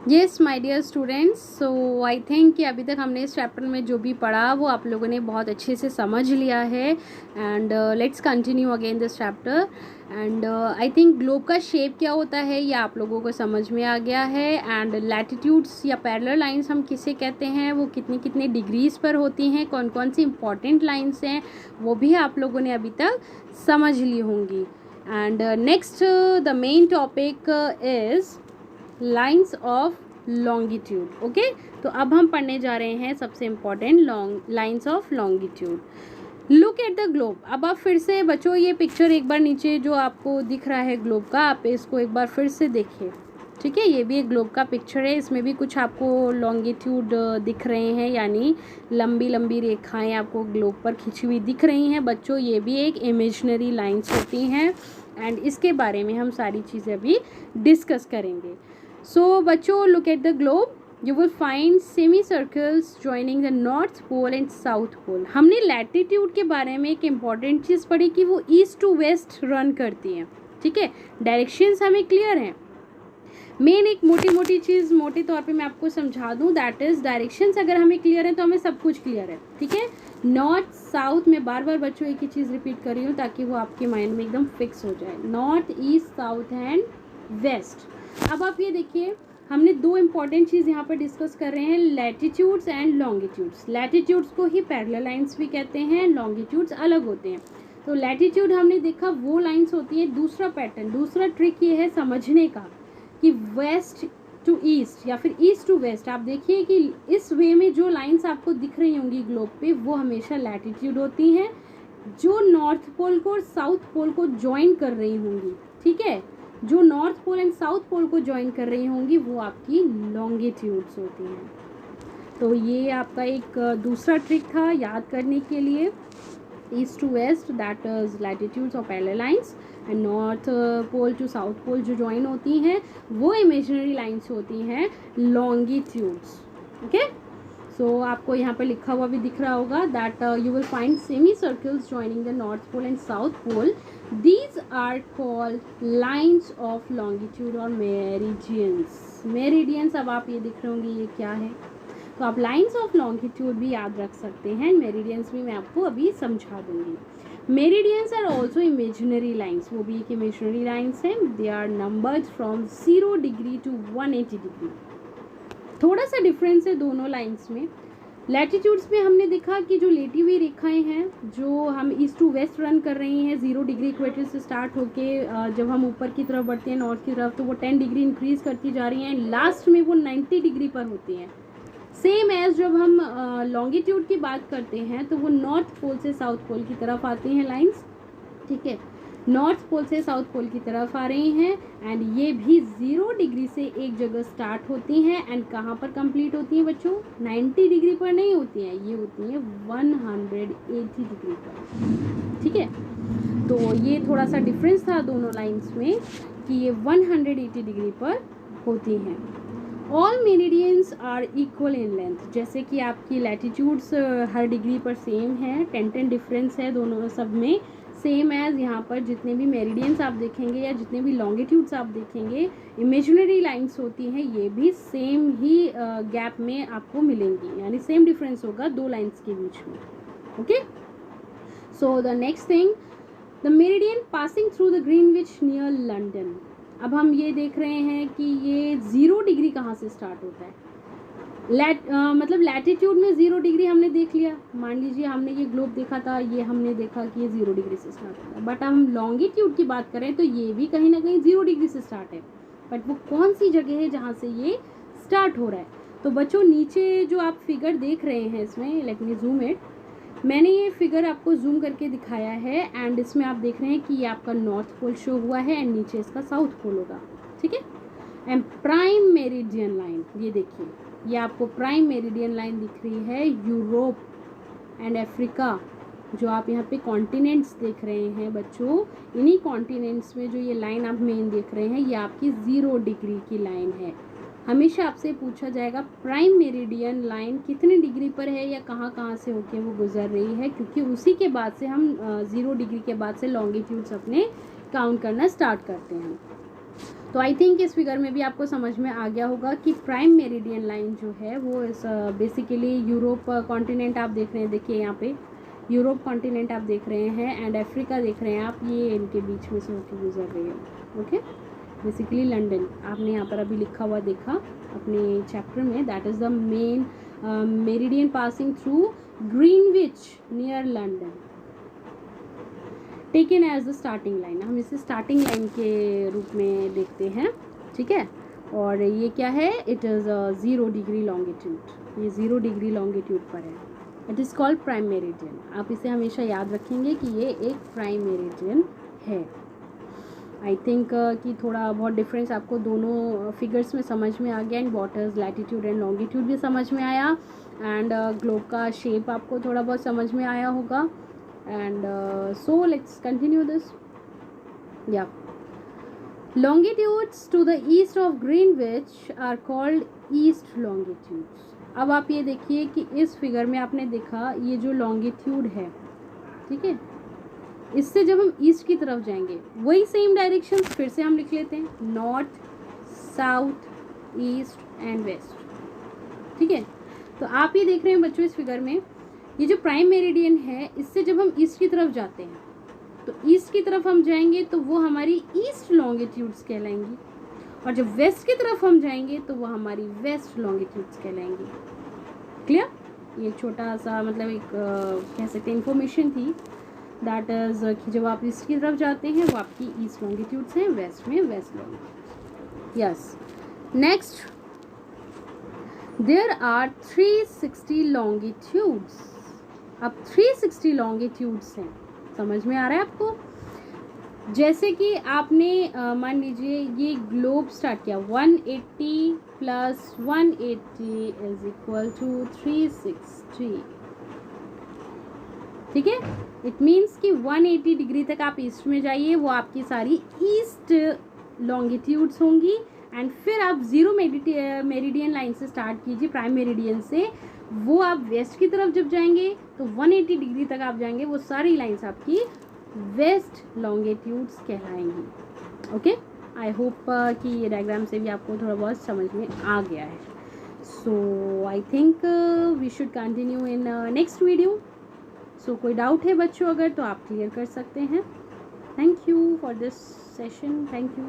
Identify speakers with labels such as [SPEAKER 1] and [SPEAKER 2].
[SPEAKER 1] Yes my dear students, so I think कि अभी तक हमने इस चैप्टर में जो भी पढ़ा वो आप लोगों ने बहुत अच्छे से समझ लिया है। And let's continue again this chapter. And I think globe का शेप क्या होता है ये आप लोगों को समझ में आ गया है। एंड लैटिट्यूड्स या पैरेलल लाइंस हम किसे कहते हैं, वो कितनी कितने डिग्रीज पर होती हैं, कौन कौन सी इंपॉर्टेंट लाइंस हैं, वो भी आप लोगों ने अभी तक समझ ली होंगी। And next the main topic is lines of longitude. Okay, तो अब हम पढ़ने जा रहे हैं सबसे important lines of longitude. Look at the globe. अब आप फिर से बच्चों ये पिक्चर एक बार नीचे जो आपको दिख रहा है ग्लोब का, आप इसको एक बार फिर से देखिए। ठीक है, ये भी एक ग्लोब का पिक्चर है, इसमें भी कुछ आपको लॉन्गिट्यूड दिख रहे हैं, यानी लंबी लंबी रेखाएं आपको ग्लोब पर खिंची हुई दिख रही हैं। बच्चों ये भी एक इमेजिनरी लाइंस होती हैं एंड इसके बारे में हम सारी चीज़ें अभी डिस्कस करेंगे। So बच्चों, look at the globe. You will find semicircles joining the North Pole and South Pole. हमने लैटिट्यूड के बारे में एक इम्पॉर्टेंट चीज़ पढ़ी कि वो ईस्ट टू वेस्ट रन करती हैं। ठीक है, डायरेक्शंस हमें क्लियर हैं। मेन एक मोटी मोटी चीज़ मोटे तौर पे मैं आपको समझा दूँ, दैट इज़ डायरेक्शंस अगर हमें क्लियर है तो हमें सब कुछ क्लियर है। ठीक है, नॉर्थ साउथ में बार बार बच्चों एक ही चीज़ रिपीट कर रही हूँ ताकि वो आपके माइंड में एकदम फिक्स हो जाए। North east south and west. अब आप ये देखिए, हमने दो इंपॉर्टेंट चीज़ यहाँ पर डिस्कस कर रहे हैं, लैटिट्यूड्स एंड लॉन्गिट्यूड्स। लैटिट्यूड्स को ही पैरेलल लाइंस भी कहते हैं, लॉन्गिट्यूड्स अलग होते हैं। तो लैटिट्यूड हमने देखा वो लाइंस होती है। दूसरा पैटर्न, दूसरा ट्रिक ये है समझने का कि वेस्ट टू ईस्ट या फिर ईस्ट टू वेस्ट। आप देखिए कि इस वे में जो लाइंस आपको दिख रही होंगी ग्लोब पे वो हमेशा लैटिट्यूड होती हैं, जो नॉर्थ पोल को और साउथ पोल को ज्वाइन कर रही होंगी। ठीक है, जो north pole and south pole को ज्वाइन कर रही होंगी वो आपकी लॉन्गिट्यूड्स होती हैं। तो ये आपका एक दूसरा ट्रिक था याद करने के लिए। East to west that is latitudes और parallel lines, and north pole to south pole जो ज्वाइन होती हैं वो इमेजिनरी लाइंस होती हैं, लॉन्गिट्यूड्स। ओके, सो आपको यहाँ पर लिखा हुआ भी दिख रहा होगा that you will find semi circles joining the north pole and south pole. These are called lines of longitude और meridians. Meridians अब आप ये दिख रहे होंगे ये क्या है, तो आप lines of longitude भी याद रख सकते हैं। Meridians भी मैं आपको अभी समझा दूंगी। Meridians are also imaginary lines, वो भी एक imaginary lines हैं। They are numbered from 0 degree to 180 degree। थोड़ा सा डिफरेंस है दोनों लाइंस में। लैटिट्यूड्स में हमने देखा कि जो लेटी हुई रेखाएं हैं जो हम ईस्ट टू वेस्ट रन कर रही हैं 0 डिग्री इक्वेटर से स्टार्ट होके जब हम ऊपर की तरफ बढ़ते हैं नॉर्थ की तरफ तो वो 10 डिग्री इंक्रीज करती जा रही हैं, लास्ट में वो 90 डिग्री पर होती हैं। सेम एज जब हम लॉन्गिट्यूड की बात करते हैं तो वो नॉर्थ पोल से साउथ पोल की तरफ आती हैं लाइंस। ठीक है, नॉर्थ पोल से साउथ पोल की तरफ आ रही हैं एंड ये भी 0 डिग्री से एक जगह स्टार्ट होती हैं एंड कहाँ पर कंप्लीट होती हैं बच्चों, 90 डिग्री पर नहीं होती हैं, ये होती हैं 180 डिग्री पर। ठीक है, तो ये थोड़ा सा डिफरेंस था दोनों लाइंस में कि ये 180 डिग्री पर होती हैं। All meridians are equal in length, जैसे कि आपकी लैटिट्यूड्स हर डिग्री पर सेम है, 10 डिफरेंस है दोनों सब में, सेम एज यहाँ पर जितने भी मेरिडियंस आप देखेंगे या जितने भी लॉन्गिट्यूड्स आप देखेंगे इमेजिनरी लाइंस होती हैं, ये भी सेम ही गैप में आपको मिलेंगी, यानी सेम डिफरेंस होगा दो लाइंस के बीच में। Okay, so the next thing, the meridian passing through the Greenwich near London. अब हम ये देख रहे हैं कि ये 0 डिग्री कहाँ से स्टार्ट होता है। मतलब लैटिट्यूड में 0 डिग्री हमने देख लिया, मान लीजिए हमने ये ग्लोब देखा था, ये हमने देखा कि ये 0 डिग्री से स्टार्ट होता है, बट हम लॉन्गिट्यूड की बात करें तो ये भी कहीं ना कहीं 0 डिग्री से स्टार्ट है, बट वो कौन सी जगह है जहाँ से ये स्टार्ट हो रहा है। तो बच्चों नीचे जो आप फिगर देख रहे हैं इसमें, लेट मी जूम इट, मैंने ये फिगर आपको जूम करके दिखाया है एंड इसमें आप देख रहे हैं कि ये आपका नॉर्थ पोल शो हुआ है एंड नीचे इसका साउथ पोल होगा। ठीक है, एंड प्राइम मेरिडियन लाइन, ये देखिए ये आपको प्राइम मेरिडियन लाइन दिख रही है, यूरोप एंड अफ्रीका जो आप यहाँ पे कॉन्टिनेंट्स देख रहे हैं बच्चों, इन्हीं कॉन्टिनेंट्स में जो ये लाइन आप मेन देख रहे हैं ये आपकी 0 डिग्री की लाइन है। हमेशा आपसे पूछा जाएगा प्राइम मेरिडियन लाइन कितने डिग्री पर है या कहाँ कहाँ से होके वो गुजर रही है, क्योंकि उसी के बाद से हम 0 डिग्री के बाद से लॉन्गिट्यूड्स अपने काउंट करना स्टार्ट करते हैं। तो आई थिंक इस फिगर में भी आपको समझ में आ गया होगा कि प्राइम मेरिडियन लाइन जो है वो इस बेसिकली यूरोप कॉन्टिनेंट आप देख रहे हैं, देखिए यहाँ पे यूरोप कॉन्टिनेंट आप देख रहे हैं एंड अफ्रीका देख रहे हैं आप, ये इनके बीच में से होकर गुजर रही है। ओके, बेसिकली लंदन आपने यहाँ पर अभी लिखा हुआ देखा अपने चैप्टर में, that is the main meridian passing through Greenwich near London, taken as the starting line. हम इसे स्टार्टिंग लाइन के रूप में देखते हैं, ठीक है। और ये क्या है, इट इज़ 0 डिग्री लॉन्गिट्यूड, ये 0 डिग्री लॉन्गिट्यूड पर है। It is called prime meridian. आप इसे हमेशा याद रखेंगे कि ये एक प्राइम मेरिडियन है। आई थिंक कि थोड़ा बहुत डिफरेंस आपको दोनों फिगर्स में समझ में आ गया, and waters latitude and longitude भी समझ में आया, एंड ग्लोब का शेप आपको थोड़ा बहुत समझ में आया होगा। And so let's continue this. Yeah, longitudes to the east of Greenwich are called east longitudes. अब आप ये देखिए कि इस फिगर में आपने देखा ये जो लॉन्गिट्यूड है, ठीक है, इससे जब हम ईस्ट की तरफ जाएंगे वही सेम डायरेक्शन फिर से हम लिख लेते हैं, north south east and west, ठीक है। तो आप ये देख रहे हैं बच्चों इस फिगर में, ये जो प्राइम मेरिडियन है इससे जब हम ईस्ट की तरफ जाते हैं तो ईस्ट की तरफ हम जाएंगे तो वो हमारी ईस्ट लॉन्गिट्यूड्स कहलाएंगी, और जब वेस्ट की तरफ हम जाएंगे तो वो हमारी वेस्ट लॉन्गिट्यूड्स कहलाएंगी। क्लियर? ये छोटा सा मतलब एक कह सकते हैं इन्फॉर्मेशन थी, दैट इज कि जब आप ईस्ट की तरफ जाते हैं वो आपकी ईस्ट लॉन्गिट्यूड्स हैं, वेस्ट में west longitudes. Yes, next, there are 360 longitudes. अब 360 लॉन्गिट्यूड्स हैं, समझ में आ रहा है आपको? जैसे कि आपने मान लीजिए ये ग्लोब स्टार्ट किया, 180 प्लस 180 इज इक्वल टू 360, ठीक है। इट मीन्स कि 180 डिग्री तक आप ईस्ट में जाइए, वो आपकी सारी ईस्ट लॉन्गिट्यूड्स होंगी, एंड फिर आप 0 मेरिडियन लाइन से स्टार्ट कीजिए, प्राइम मेरिडियन से, वो आप वेस्ट की तरफ जब जाएंगे तो 180 डिग्री तक आप जाएंगे, वो सारी लाइंस आपकी वेस्ट लॉन्गिट्यूड्स कहलाएंगी। ओके, आई होप कि ये डायग्राम से भी आपको थोड़ा बहुत समझ में आ गया है। So I think we should continue in next video. So कोई डाउट है बच्चों अगर तो आप क्लियर कर सकते हैं। Thank you for this session, thank you.